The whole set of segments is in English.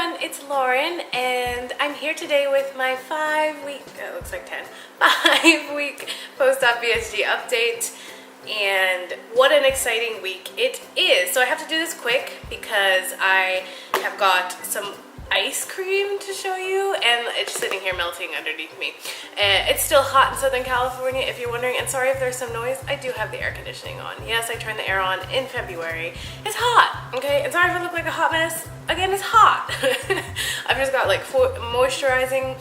everyone, it's Lauren and I'm here today with my 5-week, it looks like 10, 5-week post-op VSG update. And what an exciting week it is. So I have to do this quick because I have got some ice cream to show you and it's sitting here melting underneath me. It's still hot in Southern California if you're wondering, and sorry if there's some noise. I do have the air conditioning on. Yes, I turned the air on in February. It's hot, okay? And sorry if I look like a hot mess. Again, it's hot. I've just got like moisturizing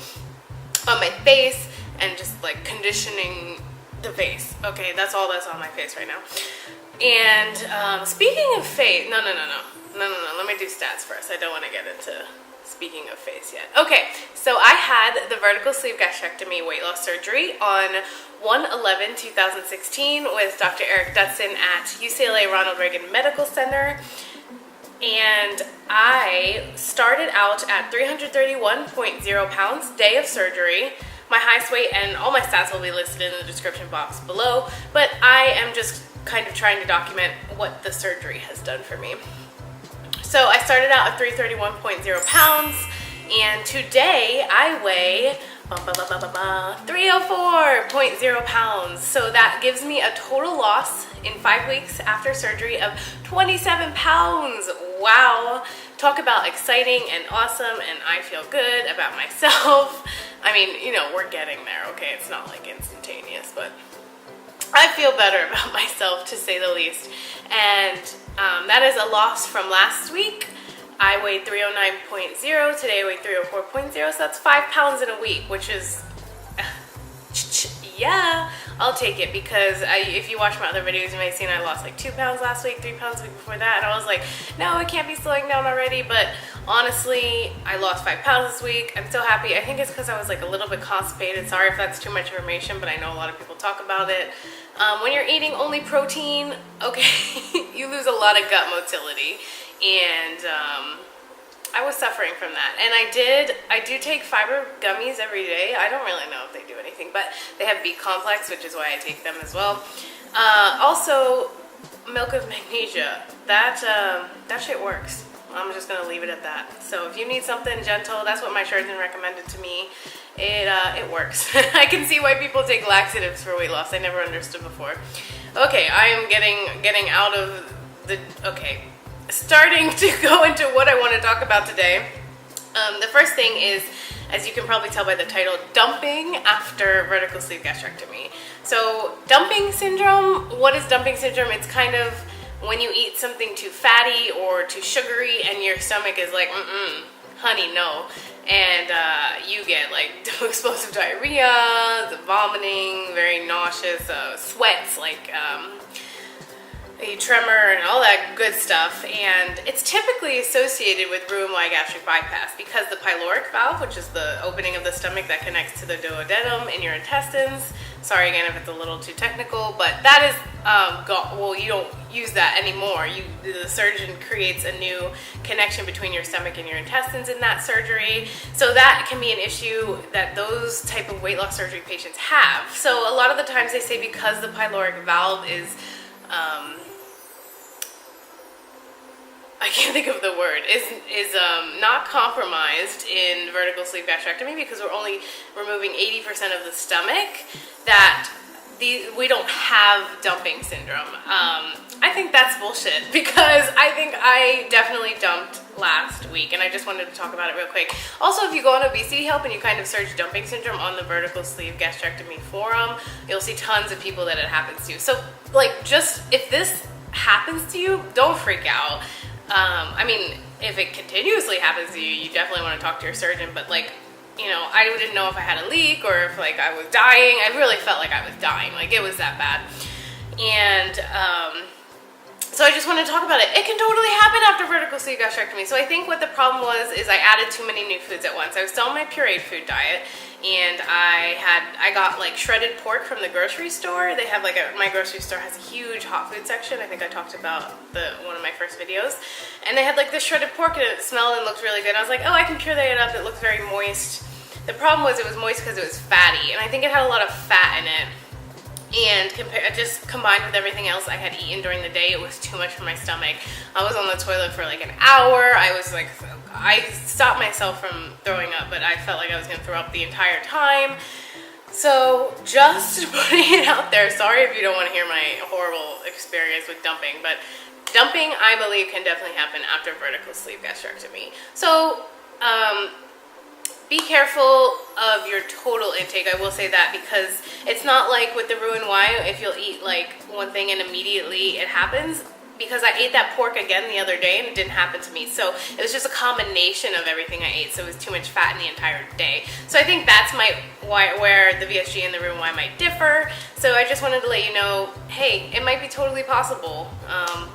on my face and just like conditioning the face. Okay, that's all that's on my face right now. And speaking of face, no, let me do stats first. I don't want to get into speaking of face yet. Okay, so I had the vertical sleeve gastrectomy weight loss surgery on 1/11/2016 with Dr. Eric Dutson at UCLA Ronald Reagan Medical Center. And I started out at 331.0 pounds, day of surgery. My highest weight and all my stats will be listed in the description box below, but I am just kind of trying to document what the surgery has done for me. So I started out at 331.0 pounds, and today I weigh 304.0 pounds. So that gives me a total loss in 5 weeks after surgery of 27 pounds. Wow. Talk about exciting and awesome, and I feel good about myself. I mean, you know, we're getting there, okay? It's not like instantaneous, but I feel better about myself, to say the least. And that is a loss from last week. I weighed 309.0, today I weighed 304.0, so that's 5 pounds in a week, which is, yeah, I'll take it, because if you watch my other videos, you might have seen I lost like 2 pounds last week, 3 pounds the week before that, and I was like, no, I can't be slowing down already. But honestly, I lost 5 pounds this week. I'm so happy. I think it's because I was like a little bit constipated. Sorry if that's too much information, but I know a lot of people talk about it. When you're eating only protein, okay, you lose a lot of gut motility, and I was suffering from that. And I do take fiber gummies every day. I don't really know if they do anything, but they have B complex, which is why I take them as well. Also, milk of magnesia. That shit works. I'm just gonna leave it at that. So if you need something gentle, that's what my surgeon recommended to me. It works. I can see why people take laxatives for weight loss. I never understood before. Okay, I am getting out of the, okay. Starting to go into what I want to talk about today. The first thing is, as you can probably tell by the title, dumping after vertical sleeve gastrectomy. So dumping syndrome, what is dumping syndrome? It's kind of when you eat something too fatty or too sugary and your stomach is like, honey, no. And you get like explosive diarrhea, the vomiting, very nauseous, sweats, like a tremor and all that good stuff. And it's typically associated with Roux-en-Y gastric bypass because the pyloric valve, which is the opening of the stomach that connects to the duodenum in your intestines. Sorry again if it's a little too technical, but that is well, you don't use that anymore. The surgeon creates a new connection between your stomach and your intestines in that surgery. So that can be an issue that those type of weight loss surgery patients have. So a lot of the times they say because the pyloric valve is I can't think of the word, is not compromised in vertical sleeve gastrectomy because we're only removing 80% of the stomach, that we don't have dumping syndrome. I think that's bullshit because I think I definitely dumped last week, and I just wanted to talk about it real quick. Also, if you go on Obesity Help and you kind of search dumping syndrome on the vertical sleeve gastrectomy forum, you'll see tons of people that it happens to. So like, just if this happens to you, don't freak out. I mean, if it continuously happens to you, you definitely want to talk to your surgeon, but like, you know, I didn't know if I had a leak or if like I was dying. I really felt like I was dying, like it was that bad. And so I just wanted to talk about it. It can totally happen after vertical sleeve gastrectomy. So I think what the problem was is I added too many new foods at once. I was still on my pureed food diet, and I got like shredded pork from the grocery store. They have like my grocery store has a huge hot food section. I think I talked about one of my first videos, and they had like this shredded pork and it smelled and looked really good. I was like, oh, I can puree it up. It looks very moist. The problem was it was moist because it was fatty, and I think it had a lot of fat in it. And just combined with everything else I had eaten during the day, it was too much for my stomach. I was on the toilet for like an hour. I stopped myself from throwing up, but I felt like I was gonna throw up the entire time. So just putting it out there, sorry if you don't want to hear my horrible experience with dumping, but dumping, I believe, can definitely happen after vertical sleeve gastrectomy. So be careful of your total intake, I will say that, because it's not like with the Roux en Y, if you'll eat like one thing and immediately it happens, because I ate that pork again the other day and it didn't happen to me. So it was just a combination of everything I ate, so it was too much fat in the entire day. So I think that's where the VSG and the Roux en Y might differ. So I just wanted to let you know, hey, it might be totally possible.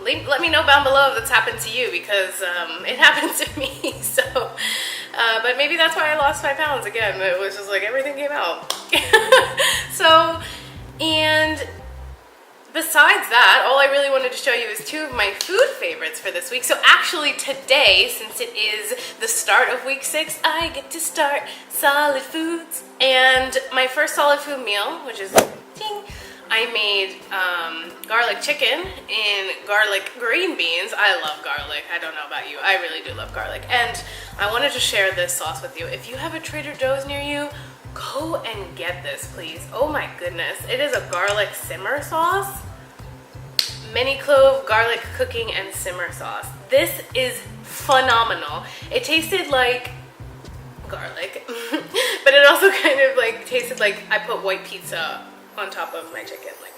Let me know down below if that's happened to you, because it happened to me. So, but maybe that's why I lost 5 pounds again. It was just like everything came out. So, and besides that, all I really wanted to show you is 2 of my food favorites for this week. So actually today, since it is the start of week 6, I get to start solid foods. And my first solid food meal, which is ding, I made garlic chicken and garlic green beans. I love garlic. I don't know about you. I really do love garlic. And I wanted to share this sauce with you. If you have a Trader Joe's near you, go and get this, please. Oh my goodness. It is a garlic simmer sauce. Mini clove garlic cooking and simmer sauce. This is phenomenal. It tasted like garlic, but it also kind of like tasted like I put white pizza on top of my chicken, like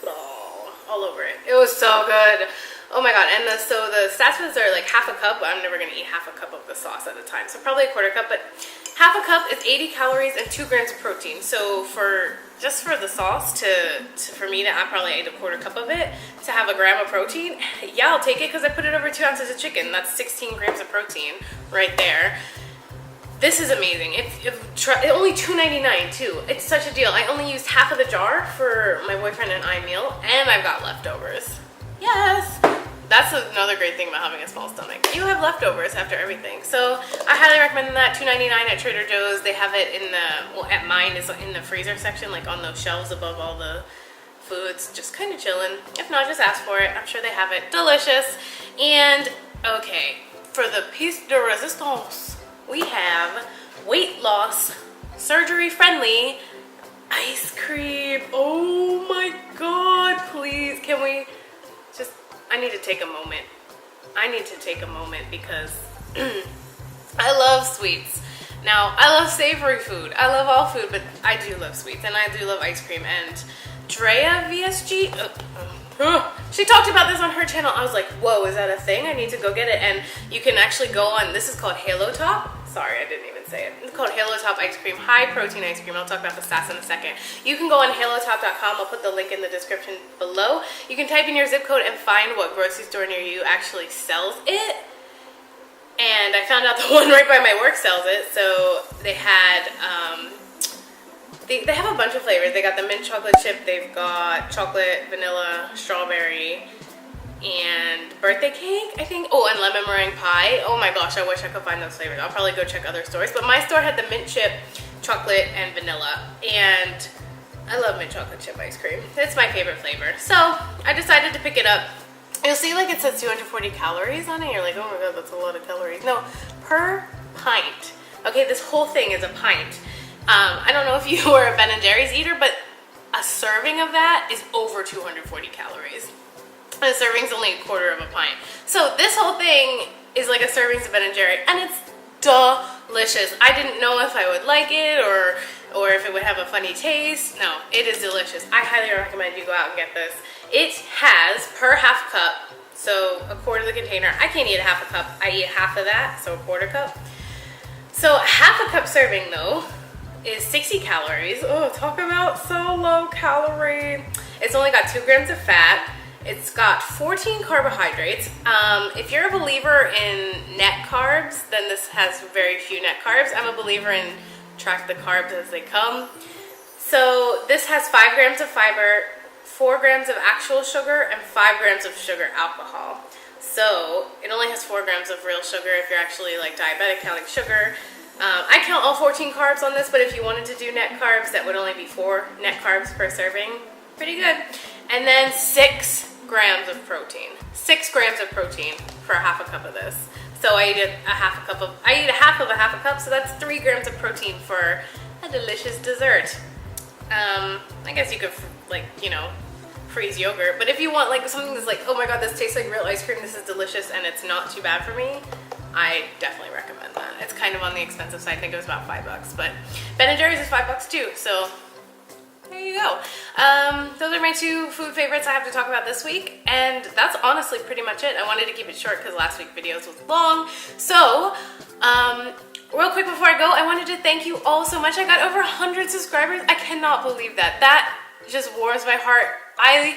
all over it. It was so good. Oh my god. And so the stats are like half a cup. I'm never gonna eat half a cup of the sauce at a time, so probably a quarter cup, but half a cup is 80 calories and 2 grams of protein. So just for the sauce for me to, I probably ate a quarter cup of it, to have a gram of protein, yeah, I'll take it, because I put it over 2 ounces of chicken. That's 16 grams of protein right there. This is amazing. Only $2.99 too. It's such a deal. I only used half of the jar for my boyfriend and I meal, and I've got leftovers. Yes! That's another great thing about having a small stomach. You have leftovers after everything. So I highly recommend that. $2.99 at Trader Joe's. They have it in at mine is in the freezer section, like on those shelves above all the foods. Just kind of chilling. If not, just ask for it. I'm sure they have it. Delicious. And okay, for the piece de resistance, we have weight loss, surgery friendly ice cream. Oh my god, please, can we just, I need to take a moment. I need to take a moment because I love sweets. Now, I love savory food. I love all food, but I do love sweets, and I do love ice cream. And Drea VSG, she talked about this on her channel. I was like, whoa, is that a thing? I need to go get it. And you can actually go on, this is called Halo Top. Sorry, I didn't even say it. It's called Halo Top ice cream, high protein ice cream. I'll talk about the stats in a second. You can go on halotop.com. I'll put the link in the description below. You can type in your zip code and find what grocery store near you actually sells it. And I found out the one right by my work sells it. So they had, they have a bunch of flavors. They got the mint chocolate chip. They've got chocolate, vanilla, strawberry, and birthday cake, I think. Oh, and lemon meringue pie. Oh my gosh, I wish I could find those flavors. I'll probably go check other stores. But my store had the mint chip, chocolate, and vanilla. And I love mint chocolate chip ice cream. It's my favorite flavor. So I decided to pick it up. You'll see like it says 240 calories on it. You're like, oh my god, that's a lot of calories. No, per pint. Okay, this whole thing is a pint. I don't know if you are a Ben & Jerry's eater, but a serving of that is over 240 calories. And a serving's only a quarter of a pint. So this whole thing is like a serving of Ben & Jerry, and it's delicious. I didn't know if I would like it or if it would have a funny taste. No, it is delicious. I highly recommend you go out and get this. It has per half cup, so a quarter of the container. I can't eat a half a cup. I eat half of that, so a quarter cup. So half a cup serving though is 60 calories. Oh, talk about so low calorie. It's only got 2 grams of fat. It's got 14 carbohydrates. If you're a believer in net carbs, then this has very few net carbs. I'm a believer in track the carbs as they come. So this has 5 grams of fiber, 4 grams of actual sugar, and 5 grams of sugar alcohol. So it only has 4 grams of real sugar if you're actually like diabetic counting sugar. I count all 14 carbs on this, but if you wanted to do net carbs, that would only be 4 net carbs per serving. Pretty good. And then 6 grams of protein. 6 grams of protein for half a cup of this. So I eat a half of a half a cup, so that's 3 grams of protein for a delicious dessert. I guess you could, like, you know, freeze yogurt, but if you want like something that's like, oh my god, this tastes like real ice cream, this is delicious, and it's not too bad for me, I definitely recommend that. It's kind of on the expensive side. I think it was about $5, but Ben & Jerry's is $5 too, so there you go. Those are my 2 food favorites I have to talk about this week, and that's honestly pretty much it. I wanted to keep it short because last week's videos was long. So, real quick before I go, I wanted to thank you all so much. I got over 100 subscribers. I cannot believe that. That just warms my heart. I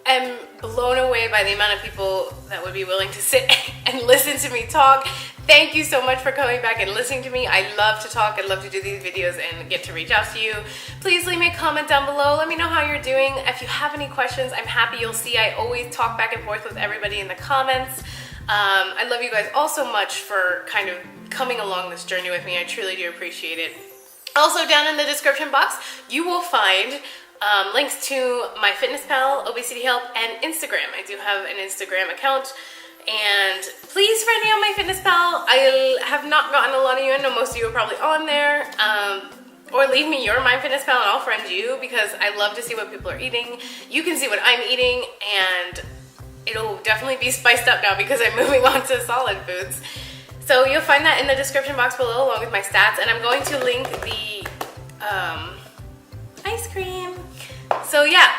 am blown away by the amount of people that would be willing to sit and listen to me talk. Thank you so much for coming back and listening to me. I love to talk. I love to do these videos and get to reach out to you. Please leave me a comment down below. Let me know how you're doing. If you have any questions, I'm happy. You'll see I always talk back and forth with everybody in the comments. I love you guys all so much for kind of coming along this journey with me. I truly do appreciate it. Also, down in the description box, you will find links to my FitnessPal, Obesity Help, and Instagram. I do have an Instagram account, and please friend me on my FitnessPal. I have not gotten a lot of you. I know most of you are probably on there. Or leave me your MyFitnessPal and I'll friend you, because I love to see what people are eating. You can see what I'm eating, and it'll definitely be spiced up now because I'm moving on to solid foods. So you'll find that in the description box below along with my stats, and I'm going to link the ice cream. So yeah,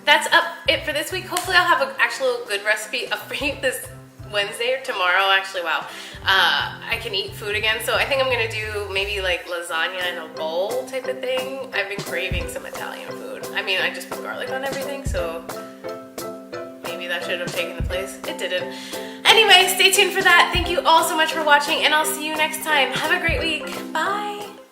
that's it for this week. Hopefully I'll have an actual good recipe up for you this Wednesday or tomorrow. Actually, wow. I can eat food again, so I think I'm gonna do maybe like lasagna in a bowl type of thing. I've been craving some Italian food. I mean, I just put garlic on everything, so maybe that should have taken the place. It didn't. Anyway, stay tuned for that. Thank you all so much for watching, and I'll see you next time. Have a great week.